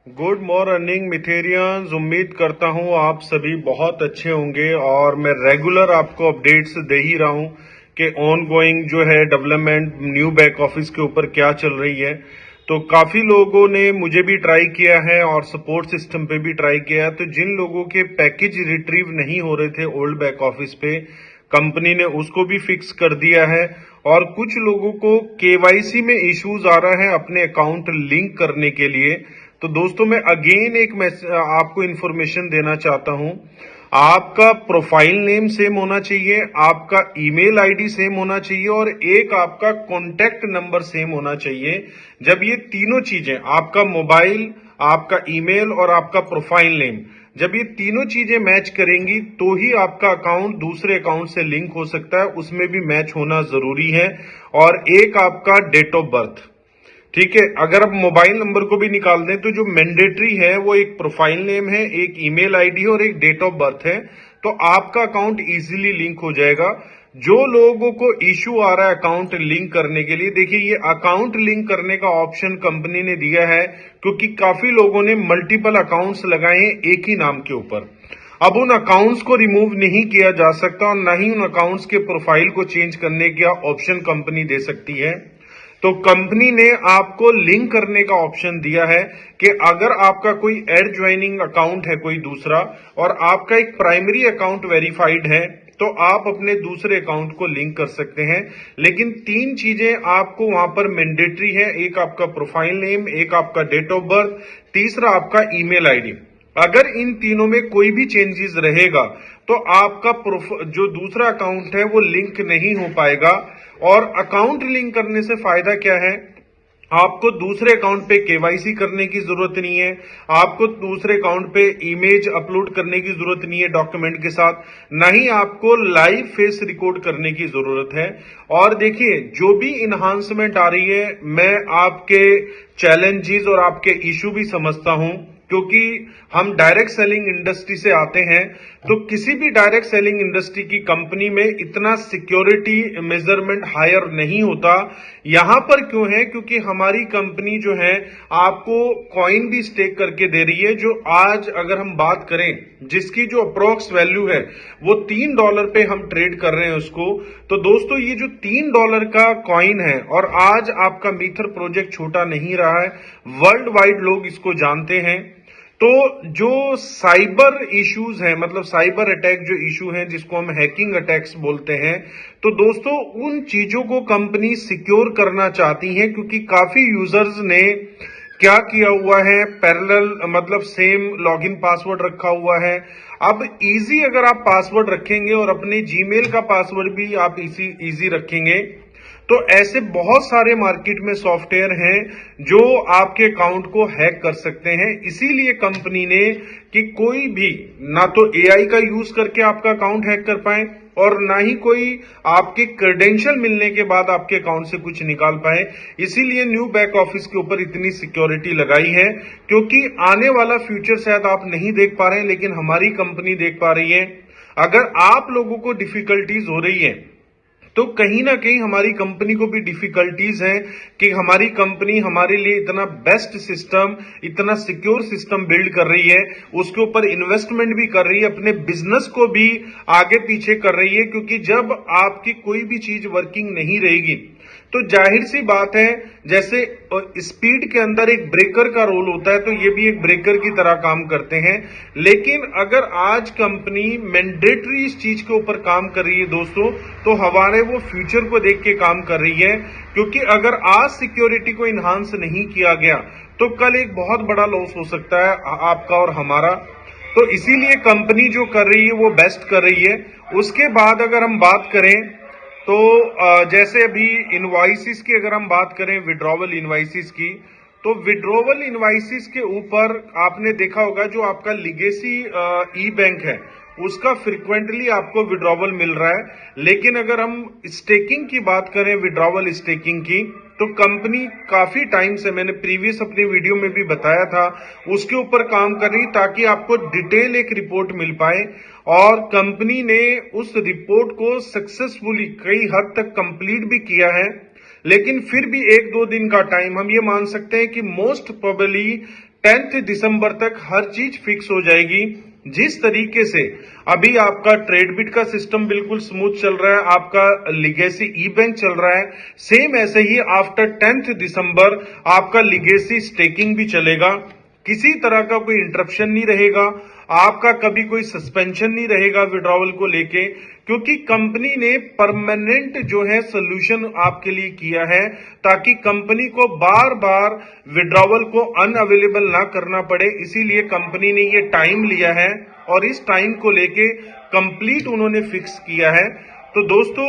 Good morning मिथेरियंस। उम्मीद करता हूं आप सभी बहुत अच्छे होंगे और मैं रेगुलर आपको अपडेट्स दे ही रहा हूं कि ऑन गोइंग जो है डेवलपमेंट न्यू बैक ऑफिस के ऊपर क्या चल रही है। तो काफी लोगों ने मुझे भी ट्राई किया है और सपोर्ट सिस्टम पे भी ट्राई किया है। तो जिन लोगों के पैकेज रिट्रीव नहीं हो रहे थे ओल्ड बैक ऑफिस पे, कंपनी ने उसको भी फिक्स कर दिया है। और कुछ लोगों को केवाईसी में इश्यूज आ रहा है अपने अकाउंट लिंक करने के लिए। तो दोस्तों मैं अगेन एक आपको इन्फॉर्मेशन देना चाहता हूं। आपका प्रोफाइल नेम सेम होना चाहिए, आपका ईमेल आईडी सेम होना चाहिए और एक आपका कॉन्टैक्ट नंबर सेम होना चाहिए। जब ये तीनों चीजें, आपका मोबाइल, आपका ईमेल और आपका प्रोफाइल नेम, जब ये तीनों चीजें मैच करेंगी तो ही आपका अकाउंट दूसरे अकाउंट से लिंक हो सकता है। उसमें भी मैच होना जरूरी है। और एक आपका डेट ऑफ बर्थ, ठीक है। अगर आप मोबाइल नंबर को भी निकाल दें तो जो मैंडेटरी है वो एक प्रोफाइल नेम है, एक ईमेल आईडी और एक डेट ऑफ बर्थ है। तो आपका अकाउंट इजीली लिंक हो जाएगा। जो लोगों को इश्यू आ रहा है अकाउंट लिंक करने के लिए, देखिए ये अकाउंट लिंक करने का ऑप्शन कंपनी ने दिया है क्योंकि काफी लोगों ने मल्टीपल अकाउंट्स लगाए हैं एक ही नाम के ऊपर। अब उन अकाउंट्स को रिमूव नहीं किया जा सकता और न ही उन अकाउंट्स के प्रोफाइल को चेंज करने का ऑप्शन कंपनी दे सकती है। तो कंपनी ने आपको लिंक करने का ऑप्शन दिया है कि अगर आपका कोई एड ज्वाइनिंग अकाउंट है कोई दूसरा और आपका एक प्राइमरी अकाउंट वेरीफाइड है तो आप अपने दूसरे अकाउंट को लिंक कर सकते हैं। लेकिन तीन चीजें आपको वहां पर मैंडेटरी है, एक आपका प्रोफाइल नेम, एक आपका डेट ऑफ बर्थ, तीसरा आपका ईमेल आईडी। अगर इन तीनों में कोई भी चेंजेस रहेगा तो आपका जो दूसरा अकाउंट है वो लिंक नहीं हो पाएगा। और अकाउंट लिंक करने से फायदा क्या है? आपको दूसरे अकाउंट पे केवाईसी करने की जरूरत नहीं है, आपको दूसरे अकाउंट पे इमेज अपलोड करने की जरूरत नहीं है डॉक्यूमेंट के साथ, ना ही आपको लाइव फेस रिकॉर्ड करने की जरूरत है। और देखिए जो भी इन्हांसमेंट आ रही है, मैं आपके चैलेंजेस और आपके इश्यू भी समझता हूं क्योंकि हम डायरेक्ट सेलिंग इंडस्ट्री से आते हैं। तो किसी भी डायरेक्ट सेलिंग इंडस्ट्री की कंपनी में इतना सिक्योरिटी मेजरमेंट हायर नहीं होता। यहां पर क्यों है? क्योंकि हमारी कंपनी जो है आपको कॉइन भी स्टेक करके दे रही है, जो आज अगर हम बात करें जिसकी जो अप्रोक्स वैल्यू है वो $3 पे हम ट्रेड कर रहे हैं उसको। तो दोस्तों ये जो $3 का कॉइन है, और आज आपका मीथर प्रोजेक्ट छोटा नहीं रहा है, वर्ल्ड वाइड लोग इसको जानते हैं। तो जो साइबर इश्यूज हैं, मतलब साइबर अटैक जो इशू हैं जिसको हम हैकिंग अटैक्स बोलते हैं, तो दोस्तों उन चीजों को कंपनी सिक्योर करना चाहती है क्योंकि काफी यूजर्स ने क्या किया हुआ है, पैरेलल मतलब सेम लॉगिन पासवर्ड रखा हुआ है। अब इजी अगर आप पासवर्ड रखेंगे और अपने जीमेल का पासवर्ड भी आप इजी रखेंगे तो ऐसे बहुत सारे मार्केट में सॉफ्टवेयर हैं जो आपके अकाउंट को हैक कर सकते हैं। इसीलिए कंपनी ने कि कोई भी ना तो एआई का यूज करके आपका अकाउंट हैक कर पाए और ना ही कोई आपके क्रेडेंशियल मिलने के बाद आपके अकाउंट से कुछ निकाल पाए। इसीलिए न्यू बैक ऑफिस के ऊपर इतनी सिक्योरिटी लगाई है क्योंकि आने वाला फ्यूचर शायद आप नहीं देख पा रहे हैं लेकिन हमारी कंपनी देख पा रही है। अगर आप लोगों को डिफिकल्टीज हो रही है तो कहीं ना कहीं हमारी कंपनी को भी डिफिकल्टीज हैं कि हमारी कंपनी हमारे लिए इतना बेस्ट सिस्टम, इतना सिक्योर सिस्टम बिल्ड कर रही है, उसके ऊपर इन्वेस्टमेंट भी कर रही है, अपने बिजनेस को भी आगे पीछे कर रही है। क्योंकि जब आपकी कोई भी चीज वर्किंग नहीं रहेगी तो जाहिर सी बात है, जैसे स्पीड के अंदर एक ब्रेकर का रोल होता है तो ये भी एक ब्रेकर की तरह काम करते हैं। लेकिन अगर आज कंपनी मैंडेटरी इस चीज के ऊपर काम कर रही है दोस्तों, तो हमारे वो फ्यूचर को देख के काम कर रही है। क्योंकि अगर आज सिक्योरिटी को इन्हांस नहीं किया गया तो कल एक बहुत बड़ा लॉस हो सकता है आपका और हमारा। तो इसीलिए कंपनी जो कर रही है वो बेस्ट कर रही है। उसके बाद अगर हम बात करें तो जैसे अभी इनवॉइसिस की अगर हम बात करें, विड्रॉवल इनवॉइसिस की, तो विड्रॉवल इनवॉइसिस के ऊपर आपने देखा होगा जो आपका लिगेसी ई बैंक है उसका फ्रिक्वेंटली आपको विड्रॉवल मिल रहा है। लेकिन अगर हम स्टेकिंग की बात करें, विड्रॉवल स्टेकिंग की, तो कंपनी काफी टाइम से, मैंने प्रीवियस अपनी वीडियो में भी बताया था, उसके ऊपर काम कर रही ताकि आपको डिटेल एक रिपोर्ट मिल पाए। और कंपनी ने उस रिपोर्ट को सक्सेसफुली कई हद तक कंप्लीट भी किया है। लेकिन फिर भी 1-2 दिन का टाइम हम ये मान सकते हैं कि मोस्ट प्रोबेबली 10 दिसंबर तक हर चीज फिक्स हो जाएगी। जिस तरीके से अभी आपका ट्रेडबिट का सिस्टम बिल्कुल स्मूथ चल रहा है, आपका लिगेसी ई बैंक चल रहा है, सेम ऐसे ही आफ्टर 10 दिसंबर आपका लिगेसी स्टेकिंग भी चलेगा। किसी तरह का कोई इंटरप्शन नहीं रहेगा, आपका कभी कोई सस्पेंशन नहीं रहेगा विड्रॉवल को लेके, क्योंकि कंपनी ने परमानेंट जो है सोल्यूशन आपके लिए किया है, ताकि कंपनी को बार बार विड्रॉवल को अनअवेलेबल ना करना पड़े। इसीलिए कंपनी ने ये टाइम लिया है और इस टाइम को लेके कंप्लीट उन्होंने फिक्स किया है। तो दोस्तों,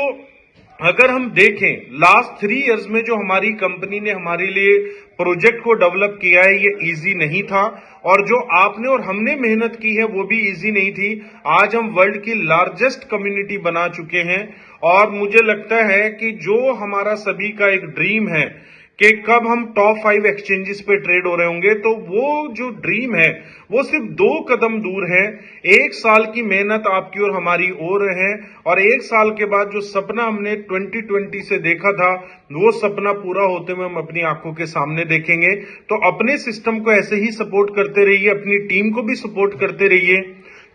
अगर हम देखें लास्ट 3 इयर्स में जो हमारी कंपनी ने हमारे लिए प्रोजेक्ट को डेवलप किया है, ये इजी नहीं था, और जो आपने और हमने मेहनत की है वो भी इजी नहीं थी। आज हम वर्ल्ड की लार्जेस्ट कम्युनिटी बना चुके हैं, और मुझे लगता है कि जो हमारा सभी का एक ड्रीम है कि कब हम टॉप 5 एक्सचेंजेस पे ट्रेड हो रहे होंगे, तो वो जो ड्रीम है वो सिर्फ 2 कदम दूर है। 1 साल की मेहनत आपकी और हमारी और है, और 1 साल के बाद जो सपना हमने 2020 से देखा था, वो सपना पूरा होते हुए हम अपनी आंखों के सामने देखेंगे। तो अपने सिस्टम को ऐसे ही सपोर्ट करते रहिए, अपनी टीम को भी सपोर्ट करते रहिए,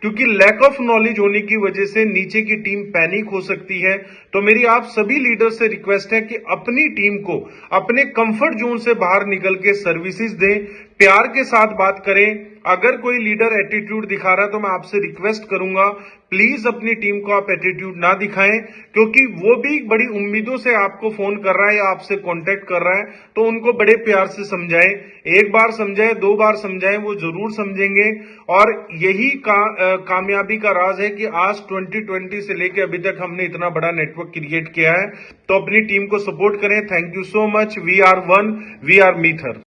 क्योंकि लैक ऑफ नॉलेज होने की वजह से नीचे की टीम पैनिक हो सकती है। तो मेरी आप सभी लीडर से रिक्वेस्ट है कि अपनी टीम को अपने कंफर्ट जोन से बाहर निकल के सर्विसेज दें, प्यार के साथ बात करें। अगर कोई लीडर एटीट्यूड दिखा रहा है तो मैं आपसे रिक्वेस्ट करूंगा, प्लीज अपनी टीम को आप एटीट्यूड ना दिखाएं, क्योंकि वो भी बड़ी उम्मीदों से आपको फोन कर रहा है या आपसे कांटेक्ट कर रहा है, तो उनको बड़े प्यार से समझाएं। 1 बार समझाएं, 2 बार समझाएं, वो जरूर समझेंगे। और यही कामयाबी का राज है कि आज 2020 से लेकर अभी तक हमने इतना बड़ा नेटवर्क क्रिएट किया है। तो अपनी टीम को सपोर्ट करें। Thank you so much. We are one, we are मीथर।